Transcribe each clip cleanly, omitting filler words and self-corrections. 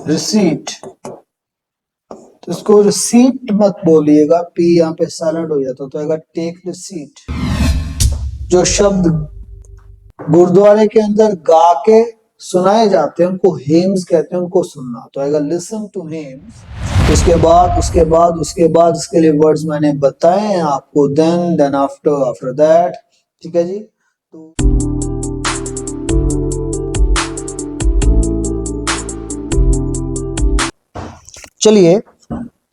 Receipt, तो इसको receipt मत बोलिएगा, पी यहाँ पे साइलेंट हो जाता तो आएगा टेक रिसीट। जो शब्द गुरुद्वारे के अंदर गा के सुनाए जाते हैं उनको हेम्स कहते हैं, उनको सुनना, तो आएगा लिसन टू हेम्स। उसके बाद इसके लिए वर्ड्स मैंने बताए हैं आपको, देन आफ्टर दैट। ठीक है जी। तो चलिए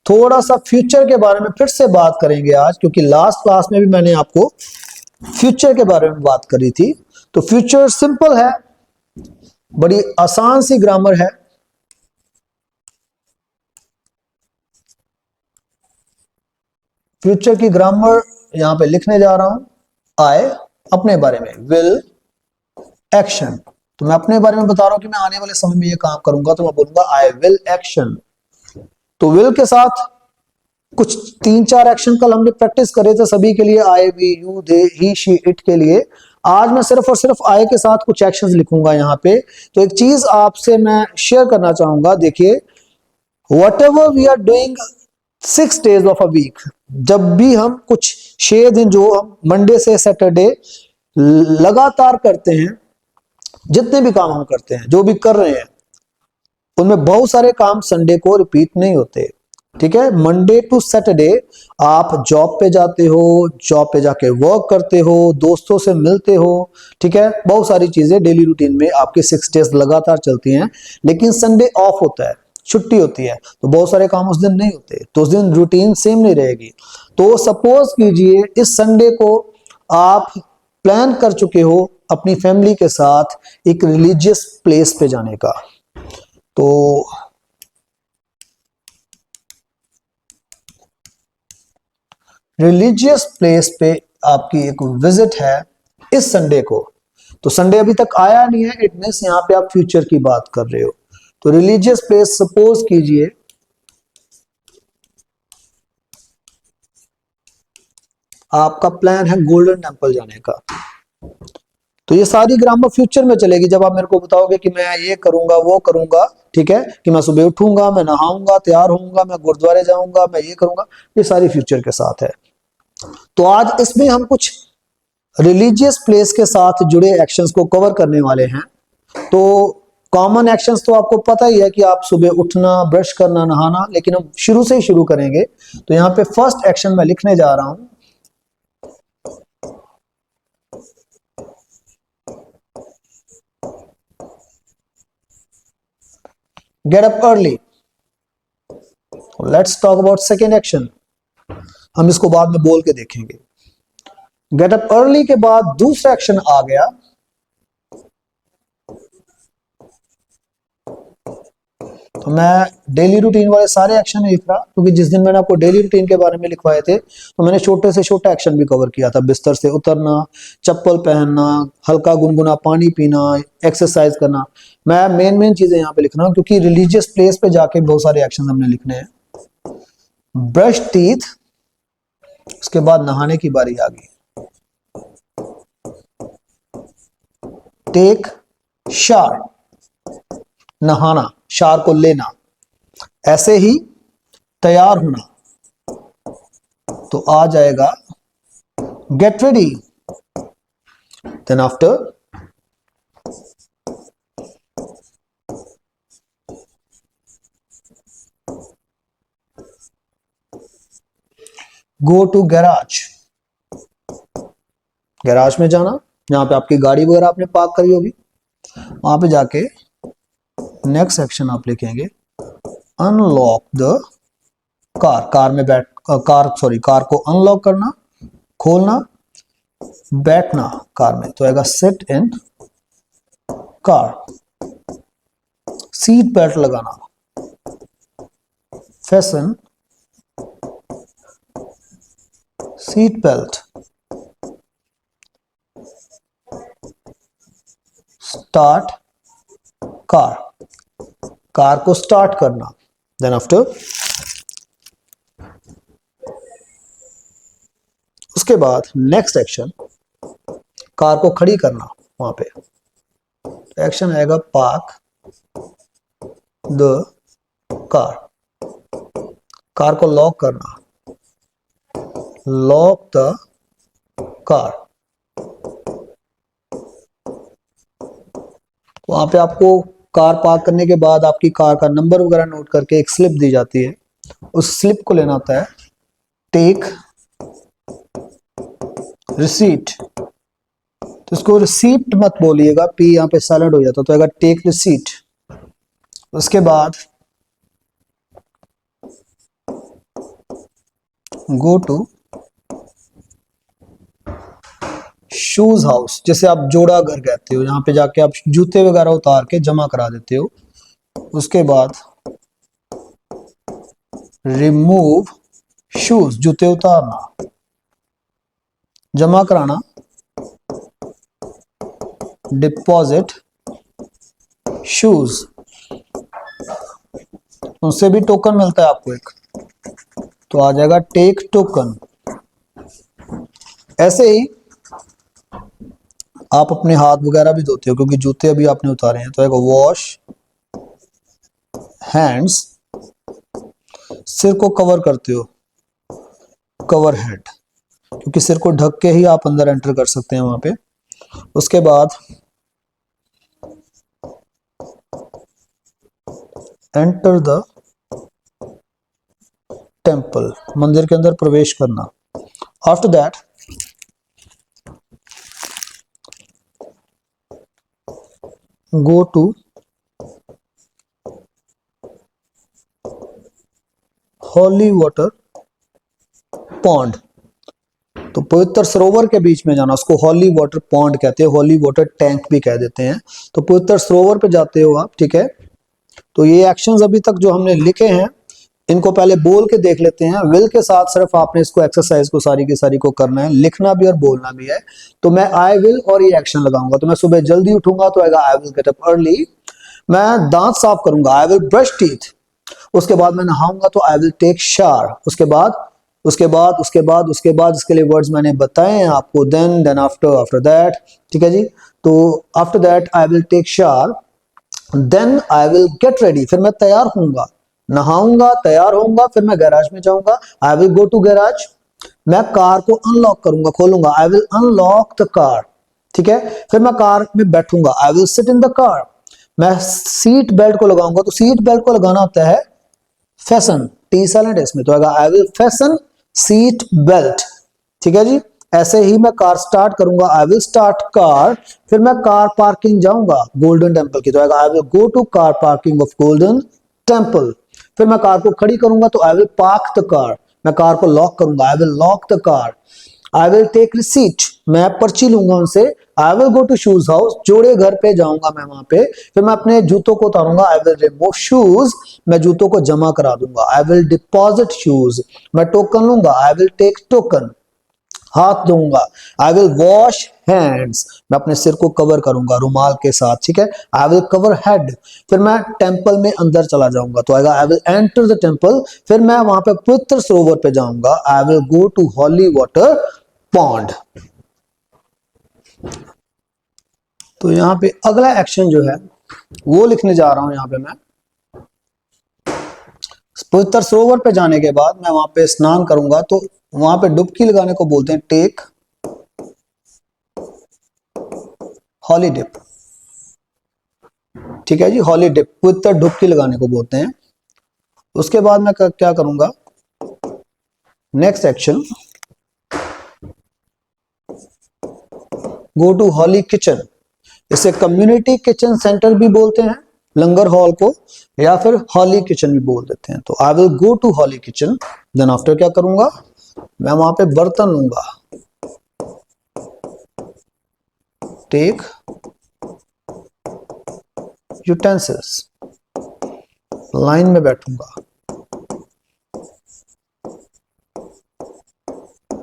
थोड़ा सा फ्यूचर के बारे में फिर से बात करेंगे आज, क्योंकि लास्ट क्लास में भी मैंने आपको फ्यूचर के बारे में बात करी थी। तो फ्यूचर सिंपल है, बड़ी आसान सी ग्रामर है। फ्यूचर की ग्रामर यहां पे लिखने जा रहा हूं। आई अपने बारे में, विल एक्शन, तो मैं अपने बारे में बता रहा हूं कि मैं आने वाले समय में ये काम करूंगा, तो मैं बोलूंगा आई विल एक्शन। तो विल के साथ कुछ 3-4 एक्शन कल हमने प्रैक्टिस करे थे सभी के लिए, I, we, you, they, he, she, it के लिए। आज मैं सिर्फ और सिर्फ आई के साथ कुछ एक्शंस लिखूंगा यहाँ पे। तो एक चीज आपसे मैं शेयर करना चाहूंगा, देखिए, whatever we are doing 6 days of a week, जब भी हम कुछ 6 दिन जो हम मंडे से सैटरडे लगातार करते हैं, जितने भी काम हम करते हैं, जो भी कर रहे हैं, उनमें बहुत सारे काम संडे को रिपीट नहीं होते। ठीक है, मंडे टू सैटरडे आप जॉब पे जाते हो, जॉब पे जाके वर्क करते हो, दोस्तों से मिलते हो। ठीक है, बहुत सारी चीजें डेली रूटीन में आपके 6 डेज लगातार चलती हैं, लेकिन संडे ऑफ होता है, छुट्टी होती है, तो बहुत सारे काम उस दिन नहीं होते, तो उस दिन रूटीन सेम नहीं रहेगी। तो सपोज कीजिए इस संडे को आप प्लान कर चुके हो अपनी फैमिली के साथ एक रिलीजियस प्लेस पे जाने का, तो रिलीजियस प्लेस पे आपकी एक विजिट है इस संडे को। तो संडे अभी तक आया नहीं है, इट मींस यहां पे आप फ्यूचर की बात कर रहे हो। तो रिलीजियस प्लेस सपोज कीजिए आपका प्लान है गोल्डन टेम्पल जाने का। तो ये सारी ग्रामर फ्यूचर में चलेगी, जब आप मेरे को बताओगे कि मैं ये करूंगा वो करूंगा। ठीक है, कि मैं सुबह उठूंगा, मैं नहाऊंगा, तैयार होऊंगा, मैं गुरुद्वारे जाऊंगा, मैं ये करूंगा, ये सारी फ्यूचर के साथ है। तो आज इसमें हम कुछ रिलीजियस प्लेस के साथ जुड़े एक्शंस को कवर करने वाले हैं। तो कॉमन एक्शंस तो आपको पता ही है कि आप सुबह उठना, ब्रश करना, नहाना, लेकिन हम शुरू से ही शुरू करेंगे। तो यहाँ पे फर्स्ट एक्शन मैं लिखने जा रहा हूं, get up early. Let's talk about second action, हम इसको बाद में बोल के देखेंगे। गेट अप अर्ली के बाद दूसरा एक्शन आ गया, तो मैं डेली रूटीन वाले सारे एक्शन नहीं लिख रहा, क्योंकि जिस दिन मैंने आपको डेली रूटीन के बारे में लिखवाए थे तो मैंने छोटे से छोटा एक्शन भी कवर किया था। बिस्तर से उतरना, चप्पल पहनना, हल्का गुनगुना पानी पीना, एक्सरसाइज करना। मैं मेन चीजें यहाँ पे लिख रहा हूँ, क्योंकि रिलीजियस प्लेस पे जाके बहुत सारे एक्शन हमने लिखने हैं। ब्रश टीथ, उसके बाद नहाने की बारी आ गई। टेक शार, नहाना, शार को लेना, ऐसे ही तैयार होना, तो आ जाएगा get ready. Then after go to garage, garage में जाना, जहां पे आपकी गाड़ी वगैरह आपने पार्क करी होगी, वहां पे जाके नेक्स्ट सेक्शन आप लिखेंगे अनलॉक द कार, कार को अनलॉक करना, खोलना, बैठना कार में, तो आएगा sit in car. Seat belt लगाना, fasten seat belt. Start car, car को स्टार्ट करना। देन आफ्टर उसके बाद नेक्स्ट एक्शन कार को खड़ी करना, वहां पे एक्शन आएगा पार्क द कार, कार को लॉक करना, लॉक द कार। वहां पे आपको कार पार्क करने के बाद आपकी कार का नंबर वगैरह नोट करके एक स्लिप दी जाती है, उस स्लिप को लेना होता है। टेक रिसीट, तो इसको रिसीप्ट मत बोलिएगा, पी यहाँ पे साइलेंट हो जाता तो आएगा टेक रिसीट। उसके बाद गो टू शूज हाउस, जैसे आप जोड़ा घर कहते हो, यहाँ पे जाके आप जूते वगैरह उतार के जमा करा देते हो। उसके बाद रिमूव शूज, जूते उतारना, जमा कराना, डिपॉजिट शूज, उनसे भी टोकन मिलता है आपको एक, तो आ जाएगा टेक टोकन। ऐसे ही आप अपने हाथ वगैरह भी धोते हो, क्योंकि जूते अभी आपने उतारे हैं, तो आएगा वॉश हैंड्स, सिर को कवर करते हो, कवर हेड, क्योंकि सिर को ढक के ही आप अंदर एंटर कर सकते हैं वहां पे। उसके बाद एंटर द टेम्पल, मंदिर के अंदर प्रवेश करना। After that go to holy water pond, तो पवित्र सरोवर के बीच में जाना, उसको हॉली वाटर पॉन्ड कहते हैं, हॉली वाटर टैंक भी कह देते हैं। तो पवित्र सरोवर पे जाते हो आप, ठीक है। तो ये एक्शंस अभी तक जो हमने लिखे हैं, इनको पहले बोल के देख लेते हैं। विल के साथ सिर्फ आपने इसको एक्सरसाइज को सारी की सारी को करना है, लिखना भी और बोलना भी है। तो मैं आई विल और ये एक्शन लगाऊंगा। तो मैं सुबह जल्दी उठूंगा तो आएगा I will get up early. मैं दांत साफ करूंगा, आई विल ब्रश टीथ। उसके बाद मैं नहाऊंगा तो आई विल टेक शावर। उसके बाद इसके लिए वर्ड्स मैंने बताए हैं आपको, देन आफ्टर, आफ्टर दैट, ठीक है जी। तो after that I will take shower, then I will get ready, फिर मैं तैयार होऊंगा, नहाऊंगा, तैयार होऊंगा, फिर मैं गैराज में जाऊंगा, I will go to garage. मैं कार को अनलॉक करूंगा, खोलूंगा, I will unlock the car, ठीक है। फिर मैं कार में बैठूंगा, I will sit in the car. मैं सीट बेल्ट को लगाऊंगा, तो सीट बेल्ट को लगाना होता है फैसन, टी साइलेंट है इसमें, तो आएगा I will fashion seat belt, ठीक है जी। ऐसे ही मैं कार स्टार्ट करूंगा, आई विल स्टार्ट कार। फिर मैं कार पार्किंग जाऊंगा गोल्डन टेम्पल की, तो आएगा I will go to car parking of Golden Temple. फिर मैं कार को खड़ी करूंगा, तो I will park the car. मैं कार को लॉक करूंगा, I will lock the car. I will take receipt, मैं पर्ची लूंगा उनसे। I will go to shoes house, जोड़े घर पे जाऊंगा मैं वहां पे। फिर मैं अपने जूतों को उतारूंगा, आई विल रिमूव शूज, मैं जूतों को जमा करा दूंगा। आई विल डिपॉजिट शूज, मैं टोकन लूंगा, आई विल टेक टोकन। हाथ धोऊंगा, आई विल वॉश हैंड्स, मैं अपने सिर को कवर करूंगा रुमाल के साथ, ठीक है। I will cover head. फिर मैं टेंपल में अंदर चला जाऊंगा, तो आएगा I will enter the temple. फिर मैं वहां पे पवित्र सरोवर पे जाऊंगा, I will go to holy water pond. तो यहां पे अगला एक्शन जो है वो लिखने जा रहा हूं। यहां पे मैं पवित्र सरोवर पे जाने के बाद मैं वहां पे स्नान करूंगा, तो वहां पे डुबकी लगाने को बोलते हैं टेक हॉली डिप, ठीक है जी। हॉली डिप, पवित्र डुबकी लगाने को बोलते हैं। उसके बाद मैं क्या करूंगा, next action, go to holy kitchen. इसे कम्युनिटी किचन सेंटर भी बोलते हैं, लंगर हॉल को, या फिर हॉली किचन भी बोल देते हैं। तो I will go to holy kitchen, then after क्या करूंगा, मैं वहां पे बर्तन लूंगा, टेक यूटेंसिल्स, लाइन में बैठूंगा,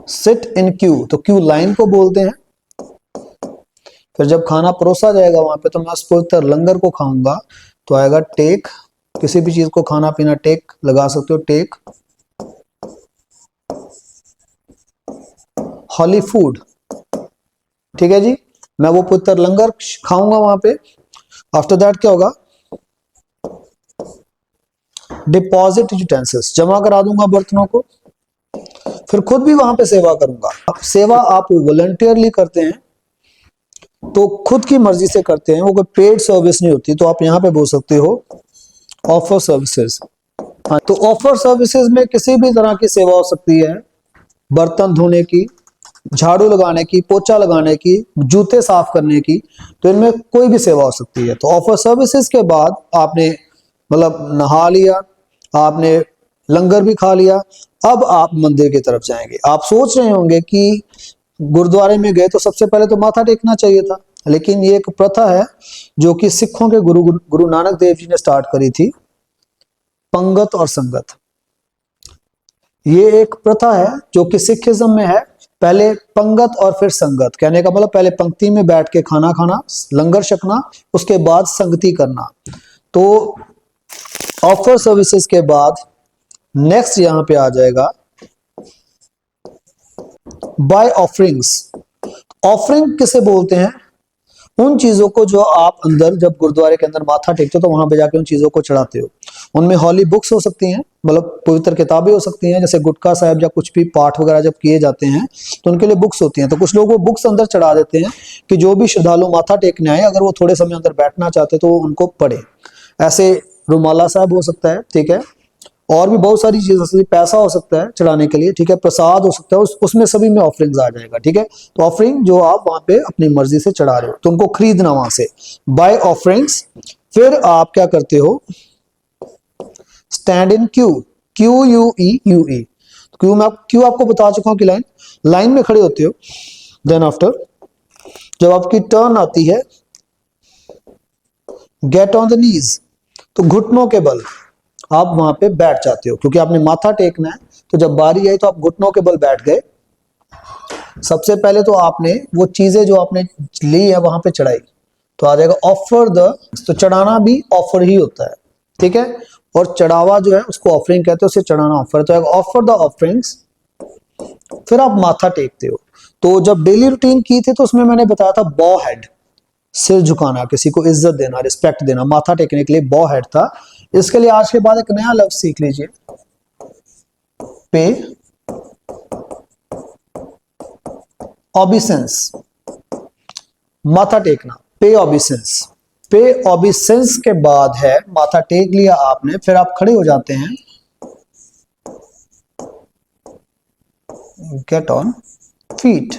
सिट इन क्यू, तो क्यू लाइन को बोलते हैं। फिर जब खाना परोसा जाएगा वहां पे, तो मैं उस पवित्र लंगर को खाऊंगा, तो आएगा टेक, किसी भी चीज को खाना पीना टेक लगा सकते हो, टेक हॉली फूड, ठीक है जी। मैं वो पवित्र लंगर खाऊंगा वहां पे। आफ्टर दैट क्या होगा, डिपॉजिट यूटेंसिल्स, जमा करा दूंगा बर्तनों को, फिर खुद भी वहां पे सेवा करूंगा। अब सेवा आप वॉलंटियरली करते हैं तो खुद की मर्जी से करते हैं, वो कोई पेड सर्विस नहीं होती, तो आप यहाँ पे बोल सकते हो ऑफर सर्विसेज। हाँ, तो ऑफर सर्विसेज में किसी भी तरह की सेवा हो सकती है, बर्तन धोने की, झाड़ू लगाने की, पोछा लगाने की, जूते साफ करने की, तो इनमें कोई भी सेवा हो सकती है। तो ऑफर सर्विसेज के बाद आपने मतलब नहा लिया, आपने लंगर भी खा लिया, अब आप मंदिर की तरफ जाएंगे। आप सोच रहे होंगे कि गुरुद्वारे में गए तो सबसे पहले तो माथा टेकना चाहिए था, लेकिन ये एक प्रथा है जो कि सिखों के गुरु नानक देव जी ने स्टार्ट करी थी, पंगत और संगत। ये एक प्रथा है जो कि सिखिज्म में है, पहले पंगत और फिर संगत। कहने का मतलब पहले पंक्ति में बैठ के खाना खाना, लंगर छकना, उसके बाद संगति करना। तो ऑफर सर्विसेज के बाद नेक्स्ट यहां पे आ जाएगा बाय ऑफरिंग्स। ऑफरिंग किसे बोलते हैं? उन चीजों को जो आप अंदर जब गुरुद्वारे के अंदर माथा टेकते हो तो वहां पे जाके उन चीजों को चढ़ाते हो। उनमें हॉली बुक्स हो सकती हैं, मतलब पवित्र किताबें हो सकती हैं, जैसे गुटका साहब या कुछ भी पाठ वगैरह जब किए जाते हैं तो उनके लिए बुक्स होती हैं। तो कुछ लोग वो बुक्स अंदर चढ़ा देते हैं कि जो भी श्रद्धालु माथा टेकने आए, अगर वो थोड़े समय अंदर बैठना चाहते तो वो उनको पढ़े। ऐसे रुमाला साहब हो सकता है, ठीक है, और भी बहुत सारी चीजें, पैसा हो सकता है चढ़ाने के लिए, ठीक है, प्रसाद हो सकता है, उसमें सभी में ऑफरिंग्स आ जाएगा, ठीक है। तो ऑफरिंग जो आप वहां पे अपनी मर्जी से चढ़ा रहे हो, तो उनको खरीदना वहां से, बाय ऑफरिंग्स। फिर आप क्या करते हो? Stand in Q, QUEUE। Q आपको बता चुका हूं कि लाइन में खड़े होते हो। देन आफ्टर जब आपकी टर्न आती है, गेट ऑन द नीज, तो घुटनों के बल आप वहां पे बैठ जाते हो, क्योंकि आपने माथा टेकना है। तो जब बारी आई तो आप घुटनों के बल बैठ गए। सबसे पहले तो आपने वो चीजें जो आपने ली है वहां पे चढ़ाई, तो आ जाएगा ऑफर द, तो चढ़ाना भी ऑफर ही होता है, ठीक है, और चढ़ावा जो है उसको ऑफरिंग कहते हैं, उसे चढ़ाना ऑफर, तो आएगा ऑफर द ऑफरिंग्स। फिर आप माथा टेकते हो। तो जब डेली रूटीन की थी तो उसमें मैंने बताया था बॉ हेड, सिर झुकाना, किसी को इज्जत देना, रिस्पेक्ट देना, माथा टेकने के लिए बॉ हेड था। इसके लिए आज के बाद एक नया लफ्ज सीख लीजिए, पे ऑबिसेंस, माथा टेकना, पे ऑबिसेंस। पे ऑबिसेंस के बाद है माथा टेक लिया आपने, फिर आप खड़े हो जाते हैं, गेट ऑन फीट।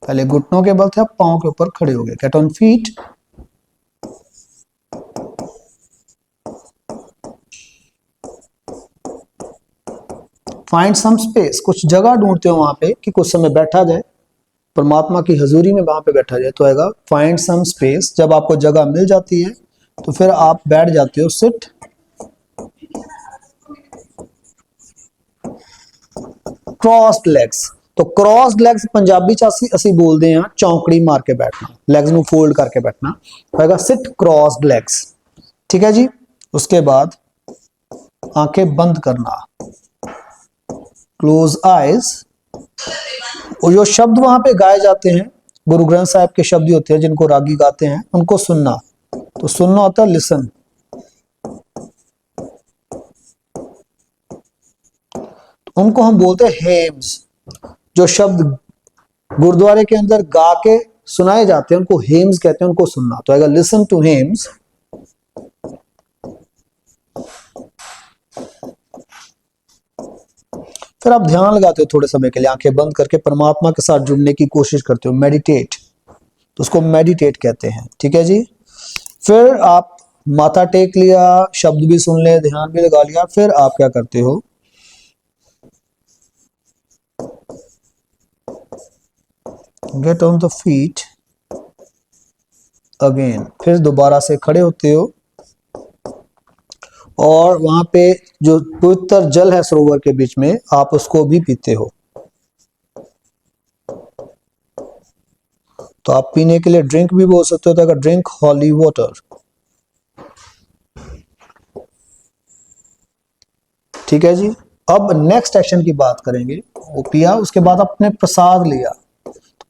पहले घुटनों के बल थे, आप पांव के ऊपर खड़े हो गए, get on feet. Find some space, कुछ जगह ढूंढते हो वहां पे कि कुछ समय बैठा जाए, परमात्मा की हजूरी में वहां पे बैठा जाए, तो आएगा फाइंड सम स्पेस। जब आपको जगह मिल जाती है तो फिर आप बैठ जाते हो, सिट। क्रॉस्ड लेग्स, तो क्रॉस्ड लेग्स पंजाबी च ਅਸੀਂ बोलते हैं चौंकड़ी मार के बैठना, लेग्स ਨੂੰ फोल्ड करके बैठना, तो आएगा सिट क्रॉस्ड लेग्स, ठीक है जी। उसके बाद आंखें बंद करना, क्लोज आइज। और जो शब्द वहां पे गाए जाते हैं गुरु ग्रंथ साहिब के शब्द होते हैं जिनको रागी गाते हैं, उनको सुनना। तो सुनना होता है लिसन। उनको हम बोलते हैं हेम्स। जो शब्द गुरुद्वारे के अंदर गा के सुनाए जाते हैं उनको हेम्स कहते हैं, उनको सुनना। तो आएगा लिसन टू हेम्स। फिर आप ध्यान लगाते हो थोड़े समय के लिए, आंखें बंद करके परमात्मा के साथ जुड़ने की कोशिश करते हो, मेडिटेट, तो उसको मेडिटेट कहते हैं, ठीक है जी। फिर आप माथा टेक लिया, शब्द भी सुन ले, ध्यान भी लगा लिया, फिर आप क्या करते हो? Gate on the feet again, फिर दोबारा से खड़े होते हो और वहां पे जो पवित्र जल है सरोवर के बीच में, आप उसको भी पीते हो। तो आप पीने के लिए ड्रिंक भी बोल सकते हो, तो अगर ड्रिंक हॉली वाटर, ठीक है जी। अब नेक्स्ट एक्शन की बात करेंगे। वो पिया, उसके बाद आपने प्रसाद लिया।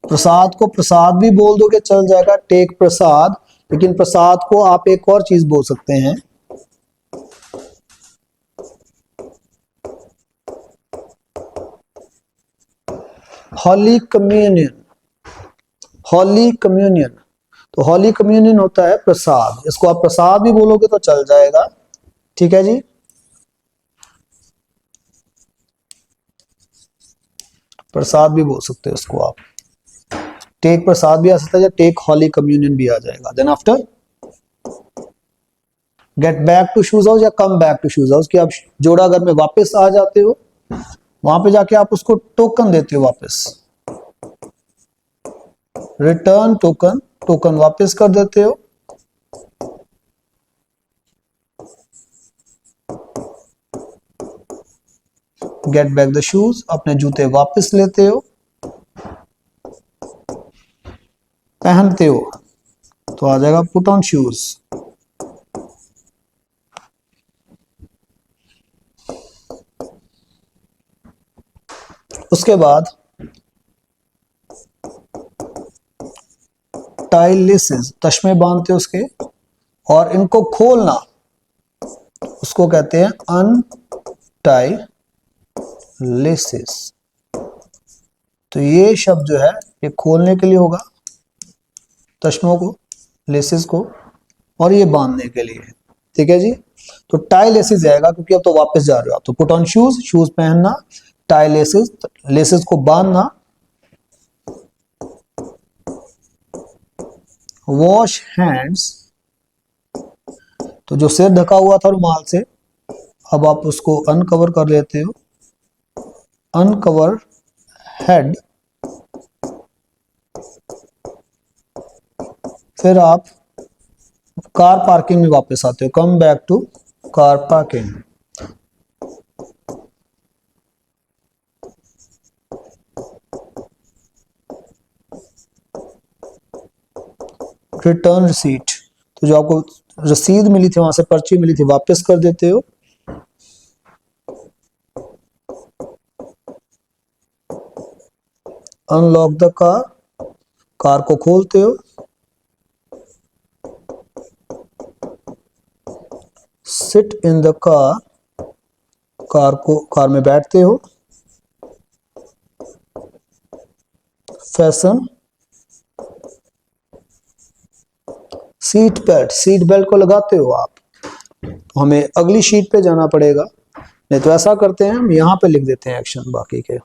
प्रसाद को प्रसाद भी बोल दोगे चल जाएगा, टेक प्रसाद, लेकिन प्रसाद को आप एक और चीज बोल सकते हैं, होली कम्युनियन, होली कम्युनियन, तो होली कम्युनियन होता है प्रसाद, इसको आप प्रसाद भी बोलोगे तो चल जाएगा, ठीक है जी। प्रसाद भी बोल सकते हो इसको आप, टेक प्रसाद भी आ सकता है या टेक होली कम्युनियन भी आ जाएगा। Then after get back to shoes house या come back to shoes house, कि आप जोड़ागर में वापस आ जाते हो, वहां पे जाके आप उसको टोकन देते हो वापस, रिटर्न टोकन, टोकन वापस कर देते हो। गेट बैक द शूज, अपने जूते वापस लेते हो, पहनते हो, तो आ जाएगा पुट ऑन शूज। उसके बाद टाई लेसेस, तश्मे बांधते हो उसके, और इनको खोलना, उसको कहते हैं अनटाई लेसेस। तो ये शब्द जो है ये खोलने के लिए होगा, तश्मों को, लेसेस को, और ये बांधने के लिए, ठीक है जी। तो टाई लेसेस जाएगा क्योंकि अब तो वापस जा रहे हो आप, तो पुट ऑन शूज, शूज पहनना, टाई लेसेस, लेसेस को बांधना, वॉश हैंड्स, तो जो सिर ढका हुआ था रुमाल से, अब आप उसको अनकवर कर लेते हो, अनकवर हेड, फिर आप कार पार्किंग में वापस आते हो, come back to car parking. Return receipt, तो जो आपको रसीद मिली थी, वहां से पर्ची मिली थी, वापस कर देते हो। अनलॉक द कार, कार को खोलते हो। Seat in the car, car में बैठते हो। Fashion seat belt, seat belt को लगाते हो आप, तो हमें अगली शीट पे जाना पड़ेगा, नहीं तो ऐसा करते हैं हम यहां पे लिख देते हैं एक्शन बाकी के।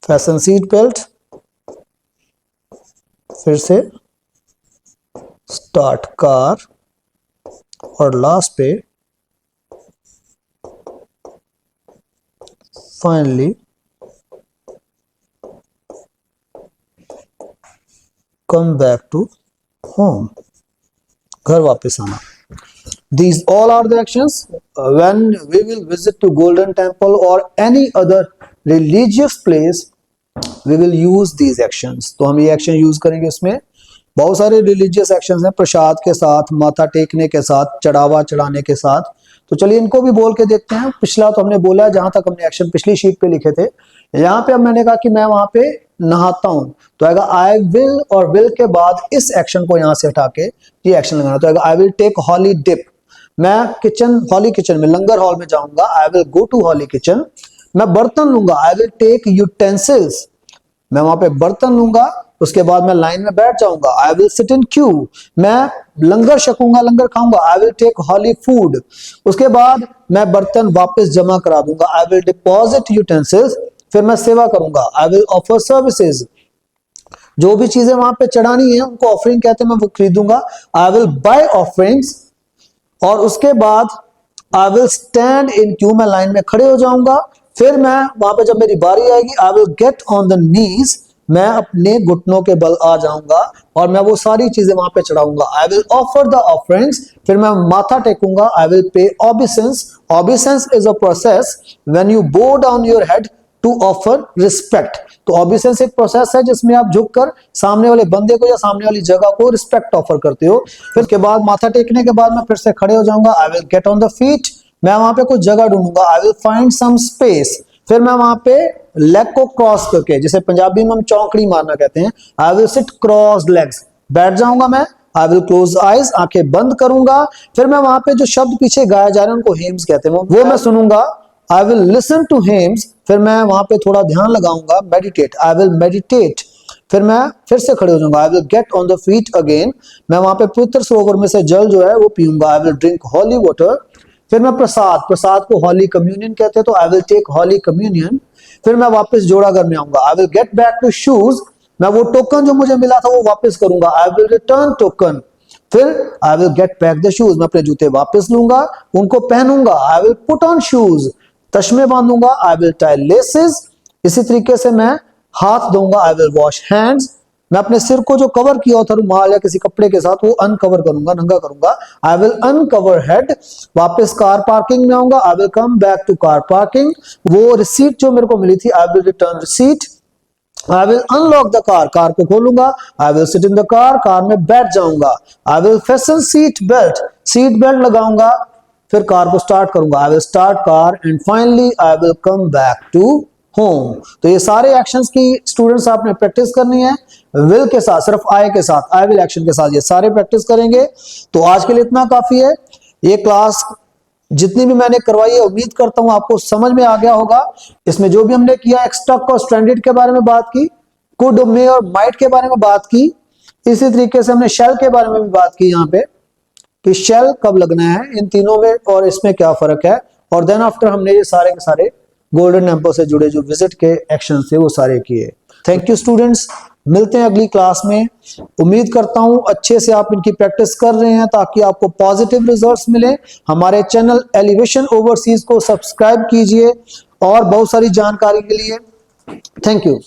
फैशन सीट बेल्ट, फिर से स्टार्ट कार, और लास्ट पे finally come back to home, घर वापस आना। These all are the actions when we will visit to Golden Temple or any other religious place, we will use these actions। तो हम ये एक्शन यूज करेंगे, इसमें बहुत सारे रिलीजियस एक्शंस हैं, प्रसाद के साथ, माथा टेकने के साथ, चढ़ावा चढ़ाने के साथ। तो चलिए इनको भी बोल के देखते हैं। पिछला तो हमने बोला, जहां तक हमने एक्शन पिछली शीट पे लिखे थे, यहाँ पे अब मैंने कहा कि मैं वहां पे नहाता हूं, तो आएगा आई विल, और विल के बाद इस एक्शन को यहां से हटा के ये एक्शन लगाना, तो आएगा I will take holy dip. मैं किचन, हॉली किचन में, लंगर हॉल में जाऊंगा, I will go to holy kitchen. मैं बर्तन लूंगा, आई विल टेक यूटेंसिल्स, मैं वहां पे बर्तन लूंगा। उसके बाद मैं लाइन में बैठ जाऊंगा, I will sit in queue. मैं लंगर छकूंगा, लंगर खाऊंगा, I will take holy food. उसके बाद मैं बर्तन वापस जमा करा दूंगा, आई विल डिपॉजिट यूटेंसिल्स। फिर मैं सेवा करूंगा, आई विल ऑफर सर्विसेज। जो भी चीजें वहां पे चढ़ानी है उनको ऑफरिंग कहते हैं, मैं वो खरीदूंगा, आई विल बाय ऑफरिंग्स। और उसके बाद I will stand in queue, मैं लाइन में खड़े हो जाऊंगा। फिर मैं वहां पे जब मेरी बारी आएगी, आई will get on the knees, मैं अपने घुटनों के बल आ जाऊंगा और मैं वो सारी चीजें वहां पे चढ़ाऊंगा, I will offer the offerings. फिर मैं माथा टेकूंगा, I will pay obeisance. Obeisance is a process when you bow down your head to offer respect. तो ऑबिसेंस एक प्रोसेस है जिसमें आप झुककर सामने वाले बंदे को या सामने वाली जगह को रिस्पेक्ट ऑफर करते हो। फिर के बाद माथा टेकने के बाद मैं फिर से खड़े हो जाऊंगा, I will get on the feet, मैं वहां पे कुछ जगह ढूंढूंगा, I will find some space. फिर मैं वहां पे लेग को क्रॉस करके, जिसे पंजाबी में हम चौकड़ी मारना कहते हैं, आई विल सिट क्रॉस लेग्स, बैठ जाऊंगा मैं, आई विल क्लोज आइज, आंखें बंद करूंगा। फिर मैं वहां पे जो शब्द पीछे गाए जा रहे हैं उनको हेम्स कहते हैं, वो मैं सुनूंगा, I will listen to hymns, फिर मैं वहां पे थोड़ा ध्यान लगाऊंगा, मेडिटेट, आई विल मेडिटेट, फिर मैं फिर से खड़े हो जाऊंगा, I will get on the feet again, मैं वहां पे पवित्र सरोवर में से जल जो है वो पीऊंगा, I will drink holy water, फिर मैं प्रसाद को हॉली कम्युनियन कहते हैं, तो I will take holy communion, फिर मैं वापस जोड़ाघर में आऊंगा, I will get back to shoes, मैं वो टोकन जो मुझे मिला था वो वापस करूंगा, आई विल रिटर्न टोकन, फिर I will get back the shoes, मैं अपने जूते वापस लूंगा, उनको पहनूंगा, I will put on shoes, तश्मे बांधूंगा, आई विल टाई लेसेस, इसी तरीके से मैं हाथ धोऊंगा, आई विल वॉश हैंड्स, मैं अपने सिर को जो कवर किया था रुमाल या किसी कपड़े के साथ वो अनकवर करूंगा, नंगा करूंगा, आई विल अनकवर हेड, वापस कार पार्किंग में आऊंगा, I will come back to car parking, वो रिसीट जो मेरे को मिली थी, I will return receipt, I will unlock the car, car को खोलूंगा, I will sit in the car में बैठ जाऊंगा, I will fasten seat belt लगाऊंगा, फिर कार को स्टार्ट करूंगा, I will start car, and finally I will come back to home. तो ये सारे एक्शंस की स्टूडेंट्स आपने प्रैक्टिस करनी है, विल के साथ, सिर्फ आई के साथ, आई विल एक्शन के साथ ये सारे प्रैक्टिस करेंगे। तो आज के लिए इतना काफी है। ये क्लास जितनी भी मैंने करवाई है उम्मीद करता हूं आपको समझ में आ गया होगा। इसमें जो भी हमने किया, एक्सट्रक्ट और स्ट्रैंडेड के बारे में बात की, कुड, मे और माइट के बारे में बात की, इसी तरीके से हमने शेल के बारे में भी बात की यहाँ पे कि शेल कब लगना है इन तीनों में और इसमें क्या फर्क है, और देन आफ्टर हमने ये सारे के सारे गोल्डन टेम्पल से जुड़े जो विजिट के एक्शन थे वो सारे किए। थैंक यू स्टूडेंट्स, मिलते हैं अगली क्लास में। उम्मीद करता हूं अच्छे से आप इनकी प्रैक्टिस कर रहे हैं ताकि आपको पॉजिटिव रिजल्ट्स मिले। हमारे चैनल एलिवेशन ओवरसीज को सब्सक्राइब कीजिए और बहुत सारी जानकारी के लिए थैंक यू।